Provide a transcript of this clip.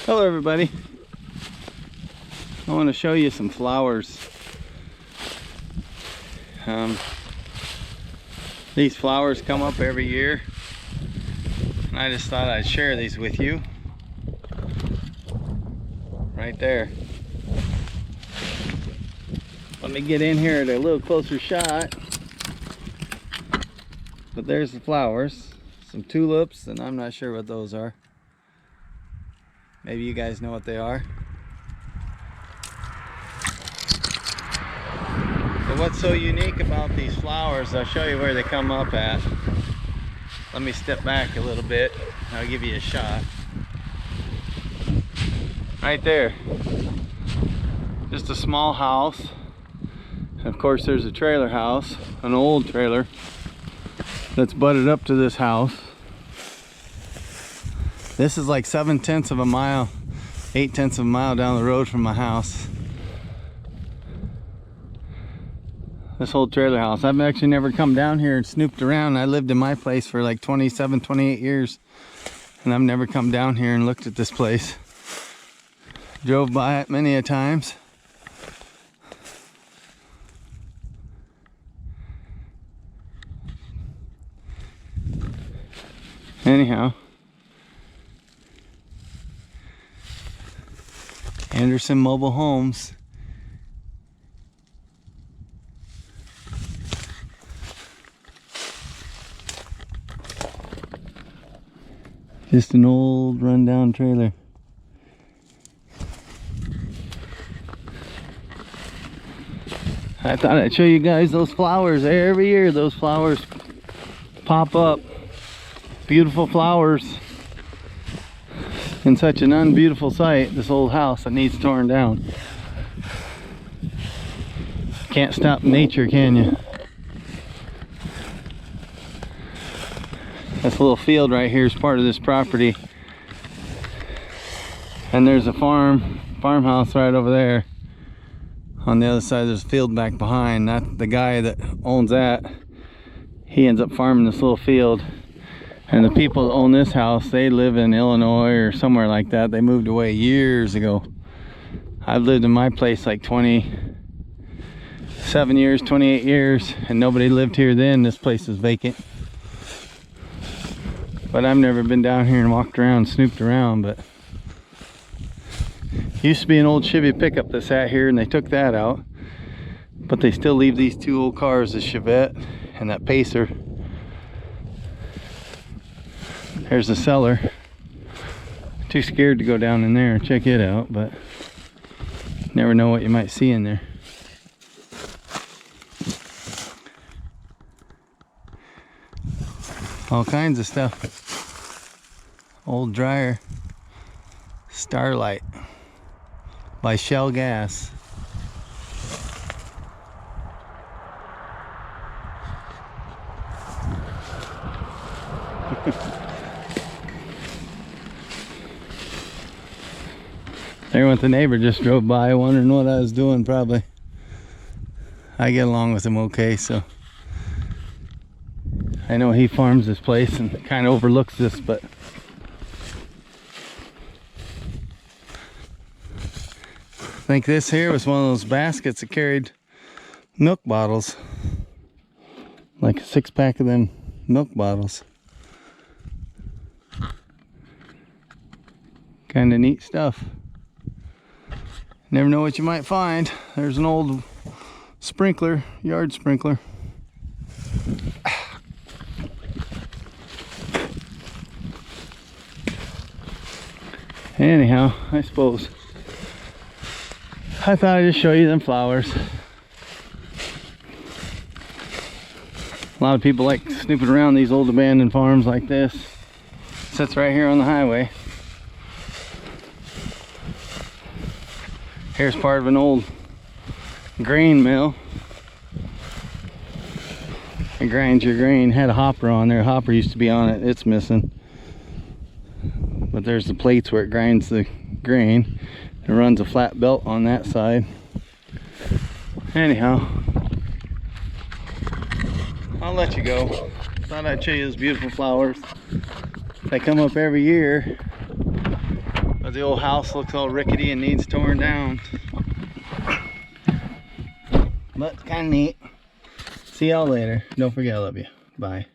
Hello everybody. I want to show you some flowers. These flowers come up every year, and I just thought I'd share these with you. Right there. Let me get in here at a little closer shot. But there's the flowers. Some tulips, and I'm not sure what those are. Maybe you guys know what they are. So what's so unique about these flowers, I'll show you where they come up at. Let me step back a little bit, and I'll give you a shot. Right there. Just a small house. And of course there's a trailer house, an old trailer that's butted up to this house. This is like 7/10 of a mile, 8/10 of a mile down the road from my house. This old trailer house. I've actually never come down here and snooped around. I lived in my place for like 27, 28 years. And I've never come down here and looked at this place. Drove by it many a times. Anyhow. Anderson Mobile Homes. Just an old rundown trailer. I thought I'd show you guys those flowers. Every year those flowers pop up. Beautiful flowers. In such an unbeautiful sight, this old house that needs torn down. Can't stop nature, can you? This little field right here is part of this property. And there's a farmhouse right over there. On the other side there's a field back behind. That the guy that owns that, he ends up farming this little field. And the people that own this house, they live in Illinois or somewhere like that. They moved away years ago. I've lived in my place like 27 years, 28 years, and nobody lived here then. This place is vacant. But I've never been down here and walked around and snooped around. But used to be an old Chevy pickup that sat here, and they took that out. But they still leave these two old cars, the Chevette and that Pacer. There's the cellar. Too scared to go down in there and check it out, but never know what you might see in there. All kinds of stuff. Old dryer. Starlight by Shell Gas. There went the neighbor, just drove by wondering what I was doing. Probably I get along with him okay, so I know he farms this place and kind of overlooks this. But I think this here was one of those baskets that carried milk bottles, like a 6-pack of them milk bottles. Kind of neat stuff. Never know what you might find. There's an old sprinkler, yard sprinkler. Anyhow, I suppose I thought I'd just show you them flowers. A lot of people like snooping around these old abandoned farms like this. Sits right here on the highway. Here's part of an old grain mill. It grinds your grain. Had a hopper on there. A hopper used to be on it. It's missing. But there's the plates where it grinds the grain. It runs a flat belt on that side. Anyhow, I'll let you go. Thought I'd show you those beautiful flowers. They come up every year. But the old house looks all rickety and needs torn down. But it's kind of neat. See y'all later. Don't forget I love you. Bye.